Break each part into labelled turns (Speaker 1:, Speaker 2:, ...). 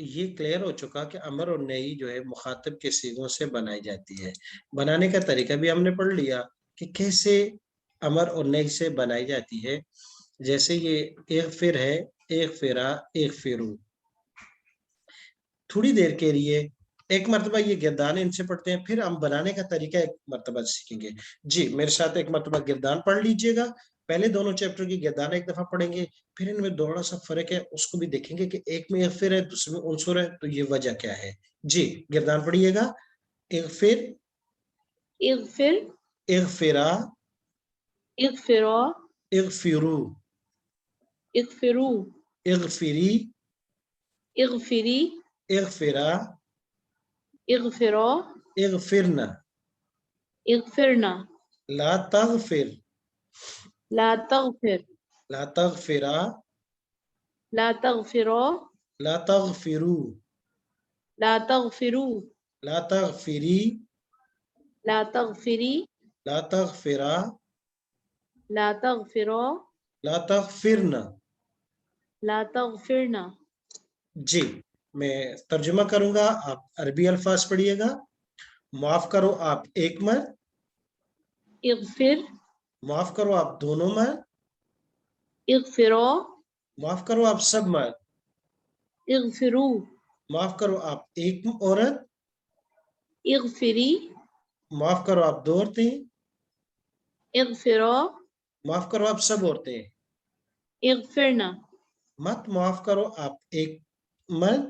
Speaker 1: یہ کلیئر ہو چکا کہ امر اور نئی جو ہے مخاطب کے صیغوں سے بنائی جاتی ہے. بنانے کا طریقہ بھی ہم نے پڑھ لیا کہ کیسے امر اور نئی سے بنائی جاتی ہے. جیسے یہ اغفر ہے، اغفرا، اغفرو. تھوڑی دیر کے لیے ایک مرتبہ یہ گردان ان سے پڑھتے ہیں، پھر ہم بنانے کا طریقہ ایک مرتبہ سیکھیں گے. جی میرے ساتھ ایک مرتبہ گردان پڑھ لیجئے گا. پہلے دونوں چیپٹر کی گردان ایک دفعہ پڑھیں گے، پھر ان میں تھوڑا سا فرق ہے اس کو بھی دیکھیں گے کہ ایک میں اغفر ہے دوسرے میں عنصر ہے، تو یہ وجہ کیا ہے. جی گردان پڑھیے گا. اغفر،
Speaker 2: اغفر،
Speaker 1: اغفرا،
Speaker 2: اغفرا،
Speaker 1: اغفرو،
Speaker 2: اغفرو،
Speaker 1: اغفری،
Speaker 2: اغفری،
Speaker 1: اغفرا،
Speaker 2: اغفرا،
Speaker 1: اغفرنا.
Speaker 2: اغفرنا.
Speaker 1: لا تغفر،
Speaker 2: لا تغفر،
Speaker 1: لا تغفرا،
Speaker 2: لا تغفرا،
Speaker 1: لا تغفرو،
Speaker 2: لا تغفروا،
Speaker 1: لا تغفری،
Speaker 2: لا تغفری،
Speaker 1: لا تغفرا،
Speaker 2: لا تغفرا،
Speaker 1: لا تغفرنا.
Speaker 2: لا تغفرنا.
Speaker 1: جی میں ترجمہ کروں گا، آپ عربی الفاظ پڑھیے گا. معاف کرو آپ ایک مرد،
Speaker 2: اغفر،
Speaker 1: معاف کرو آپ دونوں مرد،
Speaker 2: اغفرا،
Speaker 1: معاف کرو آپ سب مرد،
Speaker 2: اغفروا،
Speaker 1: معاف کرو آپ ایک عورت،
Speaker 2: اغفری،
Speaker 1: معاف کرو آپ دو عورتیں،
Speaker 2: اغفرا،
Speaker 1: معاف کرو آپ سب عورتیں.
Speaker 2: اغفرنا.
Speaker 1: مت معاف کرو آپ ایک مرد،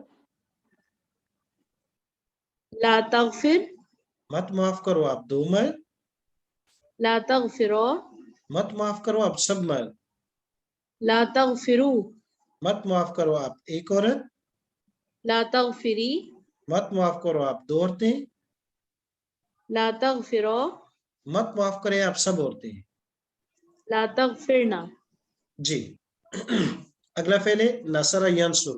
Speaker 2: لا تغفر،
Speaker 1: مت معاف کرو آپ دو مرد،
Speaker 2: لا تغفرا،
Speaker 1: مت معاف کرو آپ سب مرد،
Speaker 2: لا تغفروا،
Speaker 1: مت معاف کرو آپ ایک عورت،
Speaker 2: لا تغفری،
Speaker 1: مت معاف کرو آپ دو عورتیں،
Speaker 2: لا تغفرا،
Speaker 1: مت معاف کریں آپ سب عورتیں.
Speaker 2: لا تغفرنا.
Speaker 1: جی اگلا فعل ہے نصر ینصر.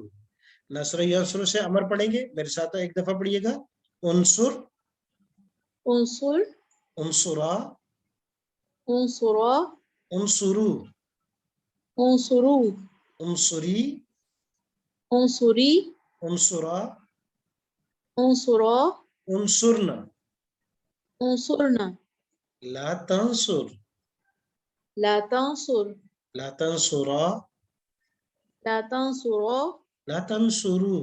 Speaker 1: نصر ینصر سے امر پڑھیں گے، میرے ساتھ ایک دفعہ پڑھیے گا. انصر،
Speaker 2: انصر،
Speaker 1: انصرا،
Speaker 2: انصرا،
Speaker 1: انصرو،
Speaker 2: انصروا،
Speaker 1: انصری،
Speaker 2: انصری،
Speaker 1: انصرا،
Speaker 2: انصرا،
Speaker 1: انصرنا.
Speaker 2: انصرنا.
Speaker 1: لا تنصر،
Speaker 2: لا تنصر،
Speaker 1: لا تنصرا،
Speaker 2: لا تنصرا،
Speaker 1: لا تنصرو،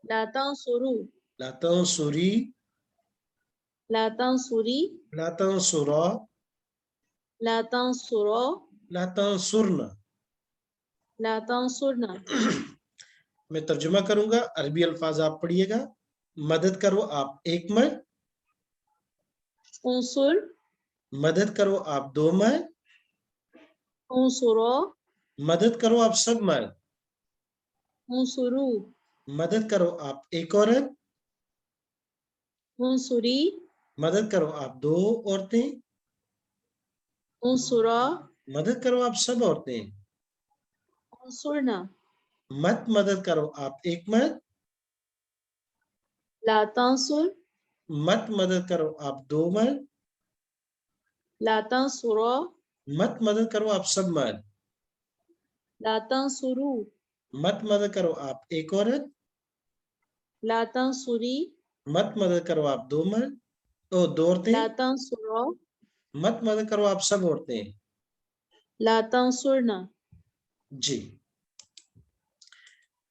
Speaker 2: لا تنصروا،
Speaker 1: لا تنصری،
Speaker 2: لا تنصري،
Speaker 1: لا تنصرا،
Speaker 2: لا تنصرا،
Speaker 1: لا تنصرنا.
Speaker 2: لا تنصرنا.
Speaker 1: میں ترجمہ کروں گا، عربی الفاظ آپ پڑھیے گا. مدد کرو آپ ایک مرد،
Speaker 2: انصر،
Speaker 1: مدد کرو آپ دو مرد،
Speaker 2: انصرا،
Speaker 1: مدد کرو آپ سب مرد،
Speaker 2: انصروا،
Speaker 1: مدد کرو آپ ایک عورت،
Speaker 2: انصري،
Speaker 1: مدد کرو آپ دو عورتیں،
Speaker 2: انصرا،
Speaker 1: مدد کرو آپ سب عورتیں.
Speaker 2: انصرنا.
Speaker 1: مت مدد کرو آپ ایک مرد،
Speaker 2: لا تنصر،
Speaker 1: مت مدد کرو آپ دو مرد،
Speaker 2: لا تنصرا،
Speaker 1: مت مدد کرو آپ سب مرد،
Speaker 2: لا تنصروا،
Speaker 1: مت مدد کرو آپ ایک عورت،
Speaker 2: لا تنصري،
Speaker 1: مت مدد کرو آپ دو مرد دو عورتیں،
Speaker 2: لا تنصرا،
Speaker 1: مت مدد کرو آپ سب عورتیں.
Speaker 2: لا تنصرنا.
Speaker 1: جی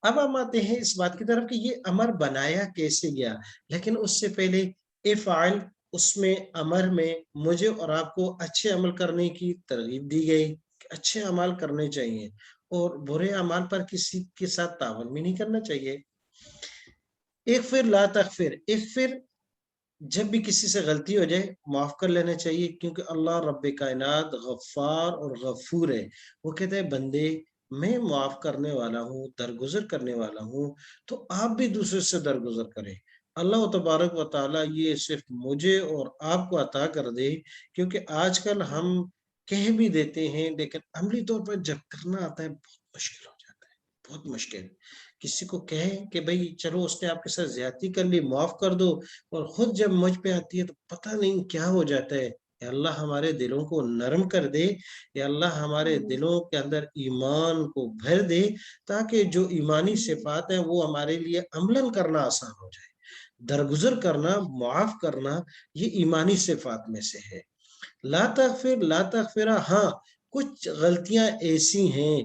Speaker 1: اب ہم آتے ہیں اس بات کی طرف کہ یہ امر بنایا کیسے گیا. لیکن اس سے پہلے افعل، اس میں امر میں مجھے اور آپ کو اچھے عمل کرنے کی ترغیب دی گئی کہ اچھے عمل کرنے چاہیے اور برے اعمال پر کسی کے ساتھ تعاون بھی نہیں کرنا چاہیے. اغفر لا تغفر، اغفر جب بھی کسی سے غلطی ہو جائے معاف کر لینا چاہیے، کیونکہ اللہ رب کائنات غفار اور غفور ہے. وہ کہتے ہیں بندے میں معاف کرنے والا ہوں، درگزر کرنے والا ہوں، تو آپ بھی دوسرے سے درگزر کریں. اللہ تبارک و تعالیٰ یہ صرف مجھے اور آپ کو عطا کر دے، کیونکہ آج کل ہم کہہ بھی دیتے ہیں لیکن عملی طور پر جب کرنا آتا ہے بہت مشکل ہو جاتا ہے، بہت مشکل. کسی کو کہیں کہ بھئی چلو اس نے آپ کے ساتھ زیادتی کر لی معاف کر دو، اور خود جب مجھ پہ آتی ہے تو پتہ نہیں کیا ہو جاتا ہے. یا اللہ ہمارے دلوں کو نرم کر دے، یا اللہ ہمارے دلوں کے اندر ایمان کو بھر دے، تاکہ جو ایمانی صفات ہیں وہ ہمارے لیے عملاً کرنا آسان ہو جائے۔ درگزر کرنا، معاف کرنا، یہ ایمانی صفات میں سے ہے۔ لا تغفرہ، ہاں کچھ غلطیاں ایسی ہیں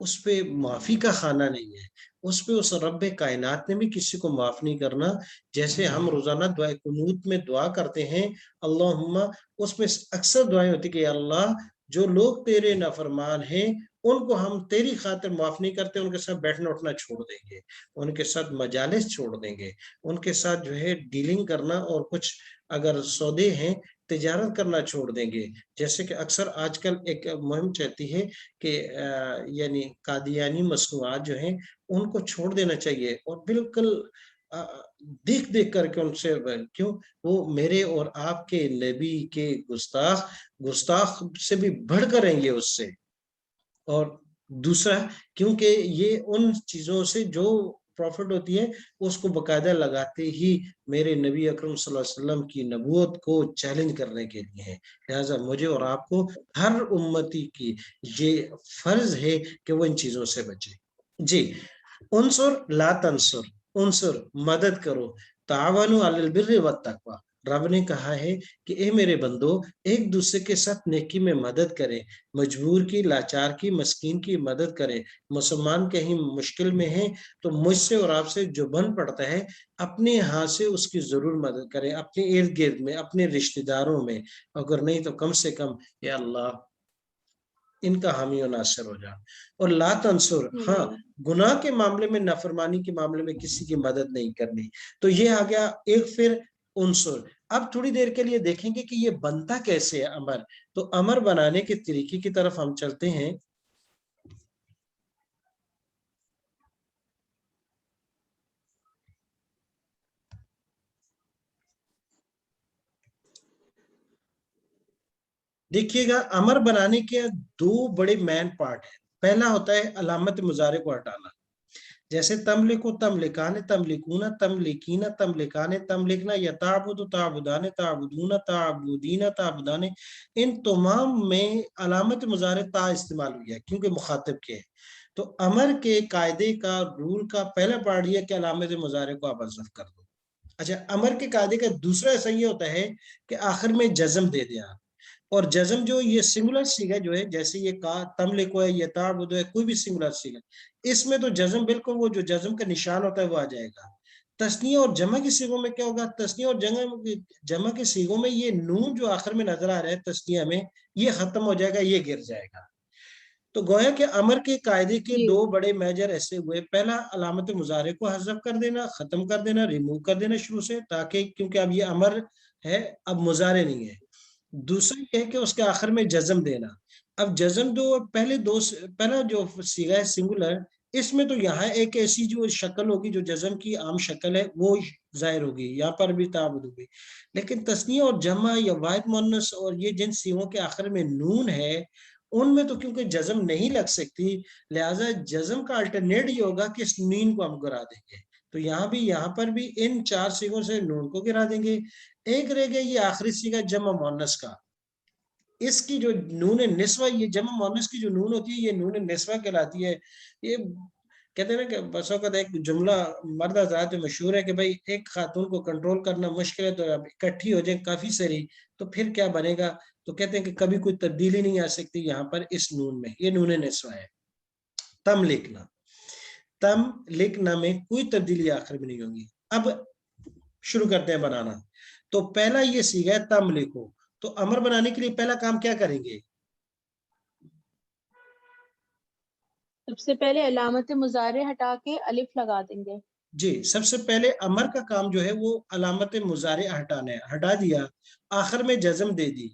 Speaker 1: اس پہ معافی کا خانہ نہیں ہے، اس پہ اس رب کائنات نے بھی کسی کو معاف نہیں کرنا۔ جیسے ہم روزانہ دعائے قنوت میں دعا کرتے ہیں اللہم، اس میں اکثر دعائیں ہوتی کہ اللہ جو لوگ تیرے نافرمان ہیں ان کو ہم تیری خاطر معاف نہیں کرتے، ان کے ساتھ بیٹھنا اٹھنا چھوڑ دیں گے، ان کے ساتھ مجالس چھوڑ دیں گے، ان کے ساتھ جو ہے ڈیلنگ کرنا اور کچھ اگر سودے ہیں تجارت کرنا چھوڑ دیں گے۔ جیسے کہ اکثر آج کل ایک مہم چلتی ہے کہ یعنی قادیانی مصنوعات جو ہیں ان کو چھوڑ دینا چاہیے، اور بالکل دیکھ دیکھ کر کے ان سے، کیوں وہ میرے اور آپ کے نبی کے گستاخ سے بھی بڑھ کر ہیں یہ اس سے۔ اور دوسرا کیونکہ یہ ان چیزوں سے جو پروفٹ ہوتی ہے اس کو باقاعدہ لگاتے ہی میرے نبی اکرم صلی اللہ علیہ وسلم کی نبوت کو چیلنج کرنے کے لیے ہے۔ لہٰذا مجھے اور آپ کو ہر امتی کی یہ فرض ہے کہ وہ ان چیزوں سے بچے۔ جی، انصر لا تنصر، انصر مدد کرو، تعاونوا علی البر والتقوی، رب نے کہا ہے کہ اے میرے بندو ایک دوسرے کے ساتھ نیکی میں مدد کریں، مجبور کی، لاچار کی، مسکین کی مدد کریں۔ مسلمان کہیں مشکل میں ہیں تو مجھ سے اور آپ سے جو بن پڑتا ہے اپنے ہاتھ سے اس کی ضرور مدد کریں، اپنے ارد گرد میں، اپنے رشتہ داروں میں، اگر نہیں تو کم سے کم یا اللہ ان کا حامی و ناصر ہو جا۔ اور لا تنصر، ہاں گناہ کے معاملے میں، نافرمانی کے معاملے میں کسی کی مدد نہیں کرنی۔ تو یہ آ گیا ایک پھر عنصر۔ اب تھوڑی دیر کے لیے دیکھیں گے کہ یہ بنتا کیسے ہے امر۔ تو امر بنانے کے طریقے کی طرف ہم چلتے ہیں۔ دیکھیے گا امر بنانے کے دو بڑے مین پارٹ ہیں۔ پہلا ہوتا ہے علامت مضارع کو ہٹانا، جیسے تملکو، تملکان، تملکون، تملکین، تملکان، تملکنا، یا تعبد، تعبدان، تعبدون، تعبدین، تعبدان، ان تمام میں علامت مضارع تا استعمال ہوئی ہے کیونکہ مخاطب کے ہے۔ تو امر کے قاعدے کا، رول کا پہلا پارٹ یہ کہ علامت مضارع کو آپ حذف کر دو۔ اچھا، امر کے قاعدے کا دوسرا ایسا یہ ہوتا ہے کہ آخر میں جزم دے دیں آپ، اور جزم جو یہ سنگولر سیگا جو ہے، جیسے یہ تملکو ہے، یہ تعبد ہے، کوئی بھی سنگولر سیگا، اس میں تو جزم بالکل وہ جو جزم کا نشان ہوتا ہے وہ آ جائے گا۔ تثنیہ اور جمع کی صیغوں میں کیا ہوگا؟ تثنیہ اور جمع کی صیغوں میں یہ نون جو آخر میں نظر آ رہا ہے تثنیہ میں، یہ ختم ہو جائے گا، یہ گر جائے گا۔ تو گویا کہ امر کے قاعدے کے دو بڑے میجر ایسے ہوئے، پہلا علامت مضارع کو حذف کر دینا، ختم کر دینا، ریموو کر دینا شروع سے، تاکہ کیونکہ اب یہ امر ہے، اب مضارع نہیں ہے۔ دوسرا یہ ہے کہ اس کے آخر میں جزم دینا۔ اب جزم پہلا جو صیغہ ہے سنگولر، اس میں تو یہاں ایک ایسی جو شکل ہوگی جو جزم کی عام شکل ہے وہ ظاہر ہوگی، یہاں پر بھی تعبد ہوگی۔ لیکن تثنیہ اور جمع یا واحد مؤنث اور یہ جن صیغوں کے آخر میں نون ہے ان میں تو کیونکہ جزم نہیں لگ سکتی، لہٰذا جزم کا الٹرنیٹ یہ ہوگا کہ اس نون کو ہم گرا دیں گے۔ تو یہاں پر بھی ان چار صیغوں سے نون کو گرا دیں گے۔ ایک رہ گیا یہ آخری صیغہ جمع مؤنث کا، اس کی جو نون نسوہ، یہ جمع مؤنث کی جو نون ہوتی ہے یہ نون نسوہ کہلاتی ہے۔ یہ کہتے ہیں نا کہ بس اوقات ایک جملہ مرد حضرات مشہور ہے کہ بھائی ایک خاتون کو کنٹرول کرنا مشکل ہے، تو اب اکٹھی ہو جائیں کافی ساری تو پھر کیا بنے گا؟ تو کہتے ہیں کہ کبھی کوئی تبدیلی نہیں آ سکتی یہاں پر اس نون میں، یہ نون نسوہ ہے۔ تم لکھنا میں کوئی تبدیلی آخر میں نہیں ہوگی۔ اب شروع کرتے ہیں بنانا۔ تو پہلا یہ صیغہ ہے تم لکھو، تو امر بنانے کے لیے پہلا کام کیا کریں گے؟
Speaker 2: سب سے پہلے علامت مضارع ہٹا کے الف لگا دیں گے۔
Speaker 1: جی، سب سے پہلے امر کا کام جو ہے وہ علامت مضارع ہٹانا ہے، ہٹا دیا، آخر میں جزم دے دی،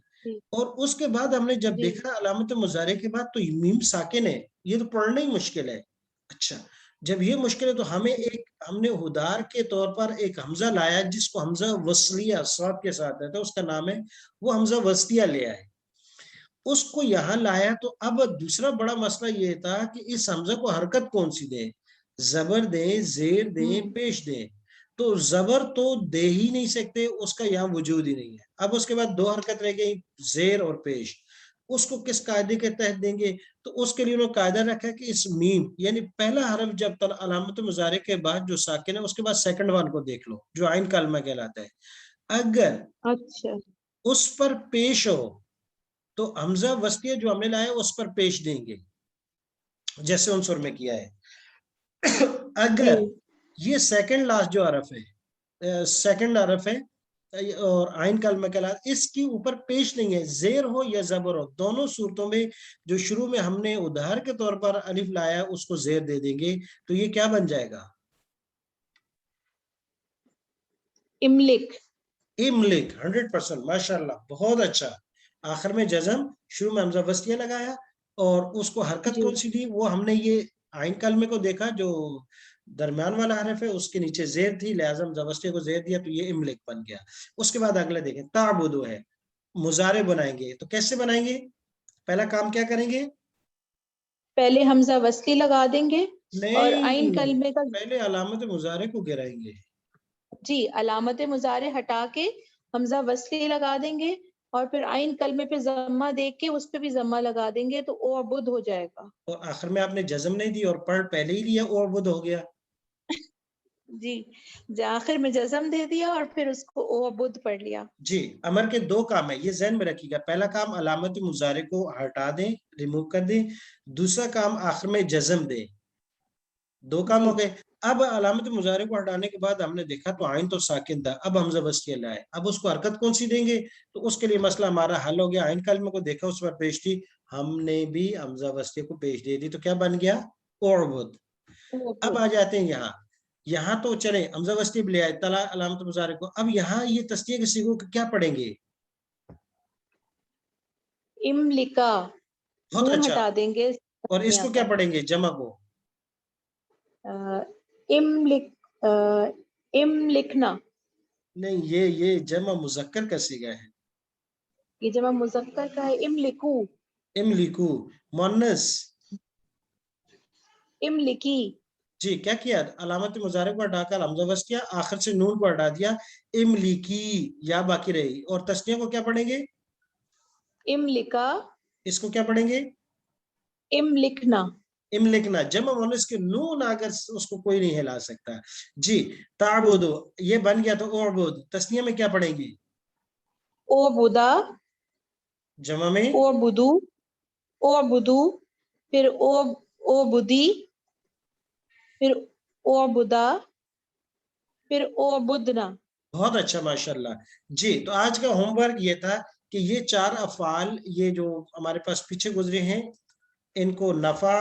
Speaker 1: اور اس کے بعد ہم نے جب دیکھا علامت مضارع کے بعد تو میم ساکن ہے، یہ تو پڑھنا ہی مشکل ہے۔ اچھا، جب یہ مشکل ہے تو ہم نے ہدار کے طور پر ایک حمزہ لایا جس کو حمزہ وصلیہ صاد کے ساتھ ہے، تو اس کا نام ہے، وہ حمزہ وصلیہ لے آئے، اس کو یہاں لایا۔ تو اب دوسرا بڑا مسئلہ یہ تھا کہ اس حمزہ کو حرکت کون سی دیں، زبر دیں، زیر دیں، پیش دیں۔ تو زبر تو دے ہی نہیں سکتے, اس کا یہاں وجود ہی نہیں ہے. اب اس کے بعد دو حرکت رہ گئی, زیر اور پیش. اس کو کس قاعدے کے تحت دیں گے؟ تو اس کے لیے انہوں نے قاعدہ رکھا کہ اس میم یعنی پہلا حرف جب علامت مضارع کے بعد جو ساکن ہے اس کے بعد سیکنڈ ون کو دیکھ لو جو عین کلمہ کہلاتا ہے. اگر
Speaker 2: اچھا
Speaker 1: اس پر پیش ہو تو حمزہ وسطیہ جو ہم نے لایا اس پر پیش دیں گے جیسے عنصر میں کیا ہے. اگر یہ سیکنڈ لاسٹ جو حرف ہے, سیکنڈ حرف ہے اور عین کلمہ کہلاتا, اس کی اوپر پیش نہیں ہے, زیر ہو یا زبر ہو, دونوں صورتوں میں جو شروع میں ہم نے ادھار کے طور پر الف لایا اس کو زیر دے دیں گے. تو یہ کیا بن جائے گا؟
Speaker 2: املک.
Speaker 1: املک. 100%. ماشاءاللہ, بہت اچھا. آخر میں جزم, شروع میں حمزہ وسطیہ لگایا اور اس کو حرکت
Speaker 2: جی
Speaker 1: کون سی دی؟ وہ ہم نے یہ عین کلمے کو دیکھا جو درمیان والا حرف ہے اس کے نیچے زیر تھی, لہذا حمزہ وسطیہ کو زیر دیا تو یہ املک بن گیا. اس کے بعد اگلے دیکھیں, تعبدو ہے, مضارع بنائیں گے. تو کیسے بنائیں گے؟ پہلا کام کیا کریں گے؟
Speaker 2: پہلے حمزہ وصلی لگا دیں گے اور عین
Speaker 1: نہیں,
Speaker 2: کلمے کا,
Speaker 1: پہلے علامت مضارع کو گرائیں گے.
Speaker 2: جی علامت مضارع ہٹا کے حمزہ وصلی لگا دیں گے اور پھر عین کلمے پہ ضمہ دے کے اس پہ بھی ضمہ لگا دیں گے تو اعبد ہو جائے گا.
Speaker 1: اور آخر میں آپ نے جزم نہیں دی اور پڑھ پہلے ہی لیا, اعبد ہو گیا.
Speaker 2: جی آخر میں جزم دے دیا اور پھر اس کو اعبد پڑھ لیا.
Speaker 1: جی, امر کے دو کام ہے, یہ ذہن میں رکھیے گا. پہلا کام علامت مضارع کو ہٹا دیں, ریموو کر دیں. دوسرا کام آخر میں جزم دیں. دو کام
Speaker 2: جی
Speaker 1: ہو گئے. اب علامت مضارع کو ہٹانے کے بعد ہم نے دیکھا تو عین تو ساکن تھا, اب حمزہ وسطیہ لائے. اب اس کو حرکت کون سی دیں گے؟ تو اس کے لیے مسئلہ ہمارا حل ہو گیا. عین کلمے کو دیکھا, اس پر پیش تھی, ہم نے بھی حمزہ وسطیہ کو پیش دے دی, تو کیا بن گیا؟ اعبد. اب آ جاتے ہیں یہاں تو چلیں حمزہ وسطیہ بھی لے آئے, تلا علامت مضارع کو. اب یہاں یہ تسنیہ کے صیغوں کو کیا پڑھیں گے؟
Speaker 2: املکا,
Speaker 1: بہت
Speaker 2: نون
Speaker 1: اچھا.
Speaker 2: ہٹا دیں گے
Speaker 1: اور اس
Speaker 2: تسنیہ
Speaker 1: کو کیا
Speaker 2: کا.
Speaker 1: پڑھیں گے جمع کو؟
Speaker 2: املک, املکنا.
Speaker 1: نہیں, یہ جمع مذکر کا صیغہ ہے.
Speaker 2: یہ جمع مذکر کا ہے, املکو.
Speaker 1: املکو. مؤنث.
Speaker 2: املکی.
Speaker 1: جی, کیا کیا؟ علامت مضارع کو ہٹا کر حمزہ وسطیہ, آخر سے نون کو ہٹا دیا, املکی, یا باقی رہی. اور تسنیہ کو کیا پڑھیں گے؟
Speaker 2: املکا.
Speaker 1: اس کو کیا پڑھیں گے؟
Speaker 2: املکنا.
Speaker 1: املکنا. جمع مؤنث کے نون اگر اس کو کوئی نہیں ہلا سکتا. جی, تعبدو یہ بن گیا, تو اعبد. تسنیہ میں کیا پڑھیں گی؟
Speaker 2: اعبدا.
Speaker 1: جمع میں
Speaker 2: اعبدو, اعبدو, پھر اعبدی, پھر اعبدا, پھر اعبدنا.
Speaker 1: بہت اچھا, ماشاءاللہ. جی, تو آج کا ہوم ورک یہ تھا کہ یہ چار افعال یہ جو ہمارے پاس پیچھے گزرے ہیں ان کو نفع,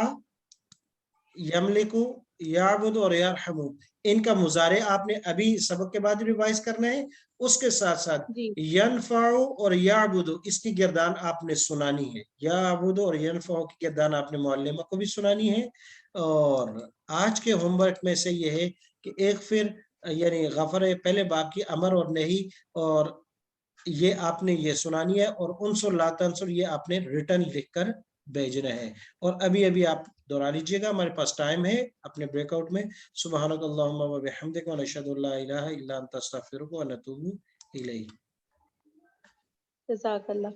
Speaker 1: یملکو, یعبد اور یرحمو, ان کا مضارع آپ نے ابھی سبق کے بعد ریوائز کرنا ہے. اس کے ساتھ ساتھ
Speaker 2: جی
Speaker 1: ینفع اور یعبد اس کی گردان آپ نے سنانی ہے. یعبد اور ینفع کی گردان آپ نے معلمہ کو بھی سنانی ہے. اور آج کے ہوم ورک میں سے یہ ہے کہ ایک پھر یعنی غفر پہلے باب کی امر اور نہیں, اور یہ آپ نے یہ سنانی ہے, اور عنصر لا تنصر یہ آپ نے ریٹن لکھ کر بھیجنا ہے. اور ابھی ابھی آپ دہرا لیجیے گا, ہمارے پاس ٹائم ہے اپنے بریک آؤٹ میں. سبحانک اللہم و بحمدک و نشہد ان لا الہ الا انت استغفرک و نتوب الیک.
Speaker 2: جزاک اللہ.